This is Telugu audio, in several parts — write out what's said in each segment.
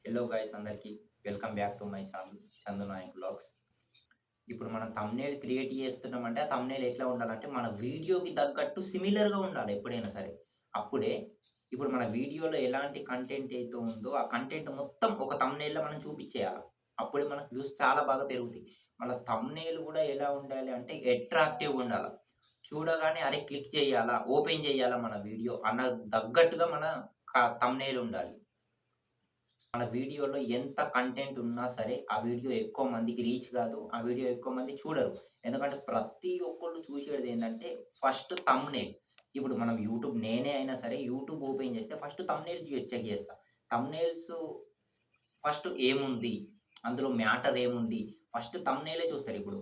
హలో గైస్ అందరికీ welcome back to my channel Chandu Nayak blogs. ఇప్పుడు మనం థంబ్‌నెయిల్ క్రియేట్ చేస్తున్నామంటే, ఆ థంబ్‌నెయిల్ ఎట్లా ఉండాలంటే, మన వీడియోకి తగ్గట్టు సిమిలర్‌గా ఉండాలి ఎప్పుడైనా సరే. అప్పుడే ఇప్పుడు మన వీడియోలో ఎలాంటి కంటెంట్ అయితే ఉందో, ఆ కంటెంట్ మొత్తం ఒక థంబ్‌నెయిల్‌లో మనం చూపించేయాల. అప్పుడే మనకు వ్యూస్ చాలా బాగా పెరుగుతాయి. మన థంబ్‌నెయిల్ కూడా ఎలా ఉండాలి అంటే, అట్రాక్టివ్‌గా ఉండాల. చూడగానే అరే క్లిక్ చేయాలా, ఓపెన్ చేయాలా మన వీడియో అన్న తగ్గట్టుగా మన థంబ్‌నెయిల్ ఉండాలి. మన వీడియోలో ఎంత కంటెంట్ ఉన్నా సరే, ఆ వీడియో ఎక్కువ మందికి రీచ్ కాదు. ఆ వీడియో ఎక్కువ మంది చూడరు. ఎందుకంటే ప్రతి ఒక్కళ్ళు చూసేదేంటంటే ఫస్ట్ థంబ్‌నెయిల్. ఇప్పుడు మనం నేనే అయినా సరే యూట్యూబ్ ఓపెన్ చేస్తే ఫస్ట్ థంబ్‌నెయిల్స్ చెక్ చేస్తా. థంబ్‌నెయిల్స్ ఫస్ట్ ఏముంది? అందులో మ్యాటర్ ఏముంది? ఫస్ట్ థంబ్‌నెయిలే చూస్తారిప్పుడు.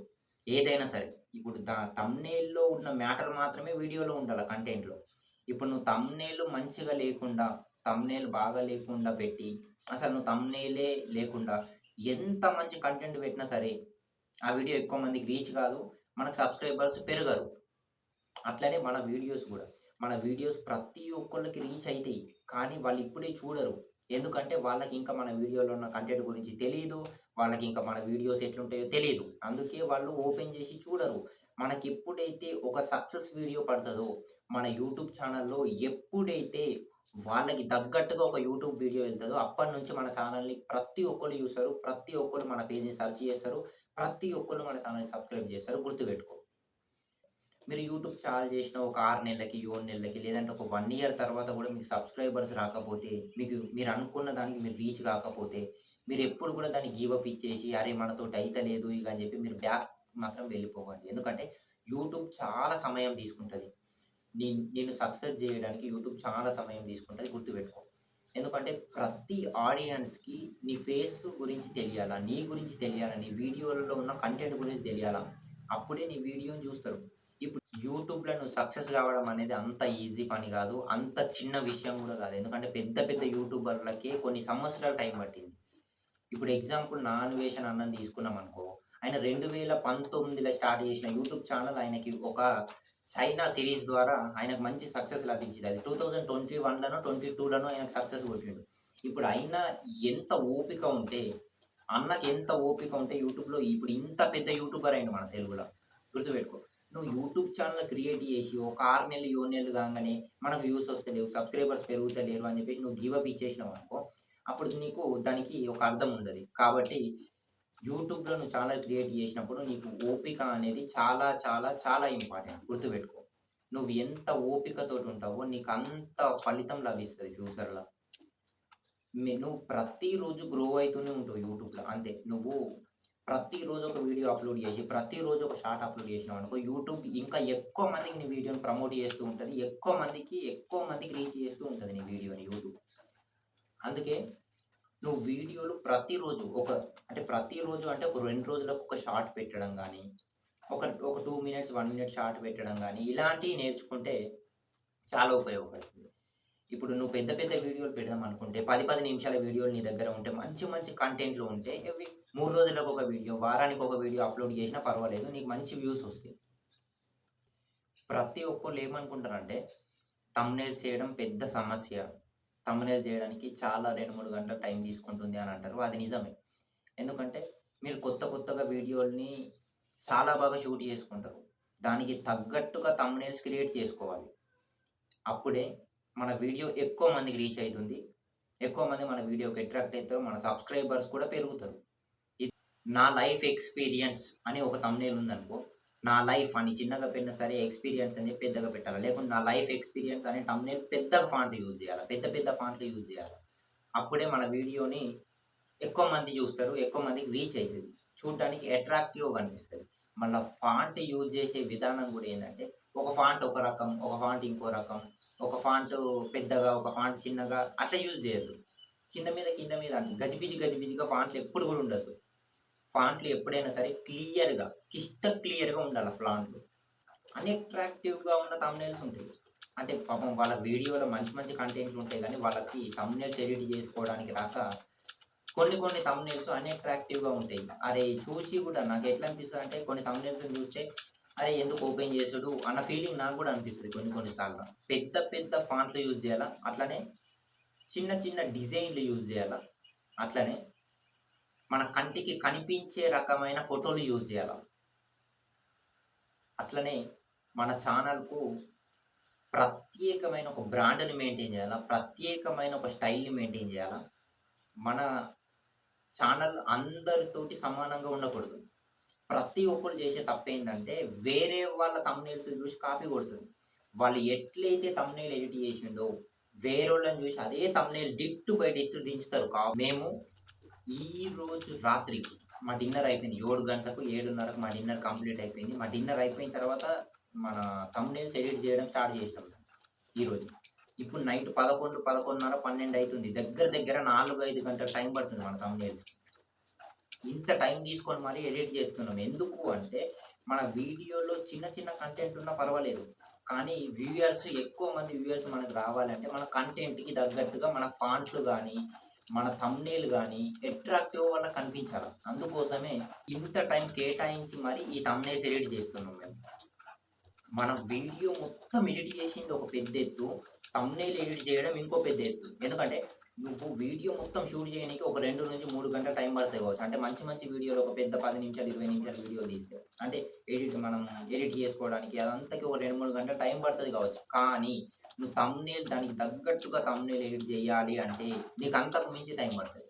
ఏదైనా సరే. ఇప్పుడు థంబ్‌నెయిల్‌లో ఉన్న మ్యాటర్ మాత్రమే వీడియోలో ఉండాల కంటెంట్‌లో. ఇప్పుడు నువ్వు థంబ్‌నెయిల్ మంచిగా లేకుండా, థంబ్‌నెయిల్ బాగా లేకుండా పెట్టి, అసలు నువ్వు థంబ్‌నెయిలే లేకుండా ఎంత మంచి కంటెంట్ పెట్టినా సరే, ఆ వీడియో ఎక్కువ మందికి రీచ్ కాదు. మనకు సబ్‌స్క్రైబర్స్ పెరగరు. అట్లనే మన వీడియోస్ గూడా. మన వీడియోస్ ప్రతి ఒక్కళ్ళకి రీచ్ అయితాయి. కానీ వాళ్ళు ఇప్పుడే చూడరు. ఎందుకంటే వాళ్ళకింకా మన వీడియోలో ఉన్న కంటెంట్ గురించి తెలీదు. వాళ్ళకింకా మన వీడియోస్ ఎట్లుంటాయో తెలీదు. అందుకే వాళ్ళు ఓపెన్ చేసి చూడరు. మనకెప్పుడైతే ఒక సక్సెస్ వీడియో పడతదో, మన యూట్యూబ్ ఛానల్‌లో ఎప్పుడైతే వాళ్ళకి తగ్గట్టుగా ఒక యూట్యూబ్ వీడియో ఎళ్తదో, అప్పటినుంచి మన ఛానల్‌ని ప్రతి ఒక్కళ్ళు చూస్తారు. ప్రతి ఒక్కళ్ళు మన పేజ్‌ని సెర్చ్ చేస్తారు. ప్రతి ఒక్కళ్ళు మన ఛానల్‌ని సబ్‌స్క్రైబ్ చేస్తారు. గుర్తుపెట్టుకో. మీరు యూట్యూబ్ ఛానెల్ చేసిన ఒక 6 నెలలకి, 7 నెలలకి లేదంటే ఒక 1 ఇయర్ తర్వాత గూడా మీకు సబ్‌స్క్రైబర్స్ రాకపోతే, మీరు అనుకున్న దానికి మీరు రీచ్ కాకపోతే, మీరెప్పుడు కూడా దాన్ని గివ్ అప్ ఇచ్చేసి, అరే! మనతోటి అయితలేదు ఇగ అని చెప్పి మీరు బ్యాక్ మాత్రం వెళ్ళిపోకండి. ఎందుకంటే యూట్యూబ్ చాలా సమయం తీసుకుంటది. నిన్ను సక్సెస్ జేయడానికి యూట్యూబ్ చాలా సమయం తీసుకుంటది గుర్తుపెట్టుకో. ఎందుకంటే ప్రతి ఆడియన్స్‌కి నీ ఫేస్ గురించి తెలియాలా, నీ గురించి తెలియాలా, నీ వీడియోలలో ఉన్న కంటెంట్ గురించి తెలియాలా. అప్పుడే నీ వీడియోని జూస్తారు. ఇప్పుడు యూట్యూబ్‌లో నువ్వు సక్సెస్ గావడం అనేది అంత ఈజీ పని గాదు. అంత చిన్న విషయం గూడా గాదు. ఎందుకంటే పెద్ద పెద్ద యూట్యూబర్లకే కొన్ని సంవత్సరాలు టైం పట్టింది. ఇప్పుడు ఎగ్జాంపుల్ 'నా అన్వేషణ' అన్నని తీసుకున్నామనుకో, ఆయన 2019లో స్టార్ట్ చేసిన యూట్యూబ్ ఛానెల్ ఆయనకి ఒక చైనా సీరీస్ ద్వారా ఆయనకు మంచి సక్సెస్ లభించింది. అది 2021లోనో, 22లోనో ఆయనకు సక్సెస్ కొట్టిండు. ఇప్పుడు అయినా ఎంత ఓపిక ఉంటే, అన్నకి ఎంత ఓపిక ఉంటే యూట్యూబ్‌లో ఇప్పుడు ఇంత పెద్ద యూట్యూబర్ అయిండు మన తెలుగులో. గుర్తుపెట్టుకో. నువ్వు యూట్యూబ్ ఛానెల్ క్రియేట్ చేసి ఒక 6 నెలలు, 7 నెలలు కాంగానే మనకు వ్యూస్ వస్తలేవు, సబ్‌స్క్రైబర్స్ పెరుగుతలేరు అని చెప్పేసి నువ్వు గివ్ అప్ ఇచ్చేసినావనుకో, అప్పుడు నీకు దానికి ఒక అర్థం ఉండది. కాబట్టి యూట్యూబ్‌లో నువ్వు ఛానెల్ క్రియేట్ చేసినప్పుడు నీకు ఓపిక అనేది చాలా, చాలా, చాలా ఇంపార్టెంట్. గుర్తుపెట్టుకో. నువ్వు ఎంత ఓపికతోటి ఉంటావో నీకంత ఫలితం లభిస్తది ఫ్యూచర్‌ల. నువ్వు ప్రతిరోజు గ్రో అయితూనే ఉంటావు యూట్యూబ్‌లో అంతే. నువ్వు ప్రతిరోజు ఒక వీడియో అప్‌లోడ్ చేసి, ప్రతిరోజు ఒక షార్ట్ అప్‌లోడ్ చేసినావనుకో, యూట్యూబ్ ఇంకా ఎక్కువ మందికి నీ వీడియోని ప్రమోట్ చేస్తూ ఉంటది. ఎక్కువ మందికి రీచ్ చేస్తూ ఉంటది నీ వీడియోని యూట్యూబ్. అందుకే నువ్వు వీడియోలు ప్రతిరోజు ప్రతిరోజు అంటే ఒక 2 రోజులకు ఒక షార్ట్ పెట్టడం గానీ, ఒక 2 మినిట్స్, 1 మినిట్ షార్ట్ పెట్టడం గానీ, ఇలాంటియి నేర్చుకుంటే చాలా ఉపయోగపడుతుంది. ఇప్పుడు నువ్వు పెద్ద పెద్ద వీడియోలు పెడదామనుకుంటే 10, 10 నిమిషాల వీడియోలు నీ దగ్గర ఉంటే మంచి మంచి కంటెంట్‌లు ఉంటే ఇవి 3 రోజులకు ఒక వీడియో, వారానికి ఒక వీడియో అప్‌లోడ్ చేసినా పర్వాలేదు. నీకు మంచి వ్యూస్ ఒస్తాయి. ప్రతి ఒక్కళ్ళు ఏమనుకుంటారంటే థంబ్‌నెయిల్స్ చేయడం పెద్ద సమస్య. థంబ్‌నెయిల్ చేయడానికి చాలా 2, 3 గంటలు టైం తీసుకుంటుంది అని అంటారు. అది నిజమే. ఎందుకంటే మీరు కొత్తగా వీడియోలని చాలా బాగా షూట్ చేసుకుంటారు. దానికి తగ్గట్టుగా థంబ్‌నెయిల్స్ క్రియేట్ చేసుకోవాలి. అప్పుడే మన వీడియో ఎక్కువ మందికి రీచ్ అయితుంది. ఎక్కువ మంది మన వీడియోకి అట్రాక్ట్ అయితారు. మన సబ్‌స్క్రైబర్స్ కూడా పెరుగుతారు. ఇది నా లైఫ్ ఎక్స్‌పీరియన్స్ అని ఒక థంబ్‌నెయిల్ ఉందనుకో, నా లైఫ్ అని చిన్నగా పెట్టినా సరే ఎక్స్‌పీరియన్స్ అని చెప్పి పెద్దగా పెట్టాలా. లేకుంటే నా లైఫ్ ఎక్స్‌పీరియన్స్ అనే థంబ్‌నెయిల్ పెద్దగా ఫాంట్ యూజ్ చేయాలా. పెద్ద పెద్ద ఫాంట్‌లు యూజ్ చేయాలా. అప్పుడే మన వీడియోని ఎక్కువ మంది చూస్తారు. ఎక్కువ మందికి రీచ్ అయితది. చూడ్డానికి అట్రాక్టివ్‌గా కనిపిస్తది. మళ్ళా ఫాంట్ యూజ్ చేసే విధానం గూడా ఏందంటే, ఒక ఫాంట్ ఒక రకం, ఒక ఫాంట్ ఇంకో రకం, ఒక ఫాంట్ పెద్దగా, ఒక ఫాంట్ చిన్నగా అట్లా యూజ్ చేయొద్దు. కింద మీద గజిబిజిగా ఫాంట్‌లు ఎప్పుడు గూడా ఉండొద్దు. ఫాంట్‌లు ఎప్పుడైనా సరే క్లియర్‌గా ఉండాల ఫాంట్‌లు. అన్‌అట్రాక్టివ్‌గా ఉన్న థంబ్‌నెయిల్స్ ఉంటాయి. అంటే పాపం వాళ్ళ వీడియోలో మంచి మంచి కంటెంట్లు ఉంటాయి గానీ, వాళ్ళకి థంబ్‌నెయిల్స్ ఎడిట్ చేసుకోవడానికి రాక కొన్ని థంబ్‌నెయిల్స్ అన్‌అట్రాక్టివ్‌గా ఉంటాయి. అరే! చూసి గూడా నాకెట్లా అనిపిస్తదంటే కొన్ని థంబ్‌నెయిల్స్‌ని చూస్తే అరే! ఎందుకు ఓపెన్ చేసుడు అన్న ఫీలింగ్ నాకు గూడా అనిపిస్తది కొన్ని సార్లు. పెద్ద పెద్ద ఫాంట్‌లు యూజ్ చేయాలా. అట్లనే చిన్న చిన్న డిజైన్‌లు యూజ్ చేయాలా. అట్లనే మన కంటికి కనిపించే రకమైన ఫోటోలు యూజ్ చేయాల. అట్లనే మన ఛానల్‌కు ప్రత్యేకమైన ఒక బ్రాండ్‌ని మెయింటైన్ చేయాలా. ప్రత్యేకమైన ఒక స్టైల్‌ని మెయింటైన్ చేయాలా. మన ఛానల్ అందరితోటి సమానంగా ఉండకూడదు. ప్రతి ఒక్కరు చేసే తప్పేంటంటే వేరే వాళ్ళ థంబ్‌నెయిల్స్ చూసి కాపీ కొడుతుంది. వాళ్ళు ఎట్లయితే థంబ్‌నెయిల్ ఎడిట్ చేసిండో వేరోళ్ళని చూసి అదే థంబ్‌నెయిల్ డిట్టు బై డిట్టు దించుతారు. మేము ఈరోజు రాత్రి మా డిన్నర్ అయిపోయింది. 7 గంటలకు 7:30కు మా డిన్నర్ కంప్లీట్ అయిపోయింది. మా డిన్నర్ అయిపోయిన తర్వాత మన థంబ్‌నెయిల్స్ ఎడిట్ చేయడం స్టార్ట్ చేసినాం ఈరోజు. ఇప్పుడు నైట్ 11, 11:30, 12 అయితుంది. దగ్గర 4, 5 గంటల టైం పడుతుంది మన థంబ్‌నెయిల్స్‌కి. ఇంత టైం తీసుకొని మరీ ఎడిట్ చేస్తున్నాం. ఎందుకు అంటే మన వీడియోలో చిన్న చిన్న కంటెంట్ ఉన్నా పర్వాలేదు. కానీ ఎక్కువ మంది వ్యూయర్స్ మనకు రావాలంటే మన కంటెంట్‌కి తగ్గట్టుగా మన ఫాంట్లు గానీ, మన థంబ్‌నెయిల్ గానీ అట్రాక్టివ్ వల్ల కనిపించాల. అందుకోసమే ఇంత టైం కేటాయించి మరి ఈ థంబ్‌నెయిల్స్ ఎడిట్ చేస్తున్నాం మేము. మన వీడియో మొత్తం ఎడిట్ చేసింది ఒక పెద్ద ఎత్తు. థంబ్‌నెయిల్ ఎడిట్ చేయడం ఇంకో పెద్ద ఎత్తు. ఎందుకంటే నువ్వు వీడియో మొత్తం షూట్ చేయడానికి ఒక 2-3 గంటల టైం పడతాయి కావచ్చు. అంటే మంచి వీడియోలు ఒక పెద్ద 10 నిమిషాలు, 20 నిమిషాల వీడియో తీస్తే అంటే మనం ఎడిట్ చేసుకోవడానికి అదంతాకి ఒక 2-3 గంటల టైం పడుతుంది కావచ్చు. కానీ నువ్వు థంబ్‌నెయిల్ దానికి తగ్గట్టుగా థంబ్‌నెయిల్ ఎడిట్ చేయాలి అంటే నీకు అంతకు మించి టైం పడుతుంది.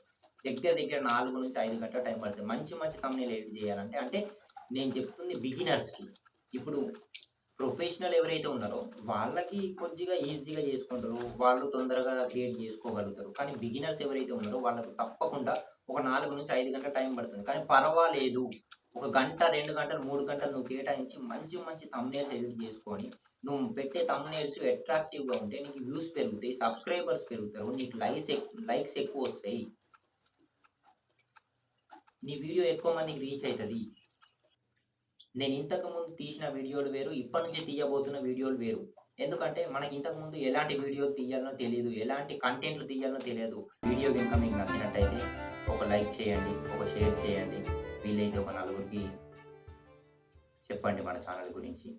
దగ్గర 4-5 గంటల టైం పడుతుంది. మంచి థంబ్‌నెయిల్ ఎడిట్ చేయాలంటే. అంటే నేను చెప్తుంది బిగినర్స్‌కి. ఇప్పుడు ప్రొఫెషనల్ ఎవరైతే ఉన్నారో వాళ్ళకి కొద్దిగా ఈజీగా చేసుకుంటారు. వాళ్ళు తొందరగా క్రియేట్ చేసుకోగలుగుతారు. కానీ బిగినర్స్ ఎవరైతే ఉన్నారో వాళ్ళకు తప్పకుండా ఒక 4-5 గంటల టైం పడుతుంది. కానీ పర్వాలేదు. ఒక గంట, 2 గంటలు, 3 గంటలు నువ్వు కేటాయించి మంచి థంబ్‌నెయిల్స్ ఎడిట్ చేసుకొని నువ్వు పెట్టే థంబ్‌నెయిల్స్ అట్రాక్టివ్‌గా ఉంటే నీకు వ్యూస్ పెరుగుతాయి, సబ్స్క్రైబర్స్ పెరుగుతారు, నీకు లైక్స్ ఎక్కువ వస్తాయి. నీ వీడియో ఎక్కువ మందికి రీచ్ అవుతుంది. నేను ఇంతకుముందు తీసిన వీడియోలు వేరు, ఇప్పటి నుంచి తీయబోతున్న వీడియోలు వేరు. ఎందుకంటే మనకి ఇంతకుముందు ఎలాంటి వీడియోలు తీయాలనో తెలీదు. ఎలాంటి కంటెంట్లు తీయాలనో తెలియదు. వీడియో గనుక మీకు నచ్చినట్టయితే ఒక లైక్ చేయండి, ఒక షేర్ చేయండి. వీలైతే ఒక నలుగురికి చెప్పండి మన ఛానల్ గురించి.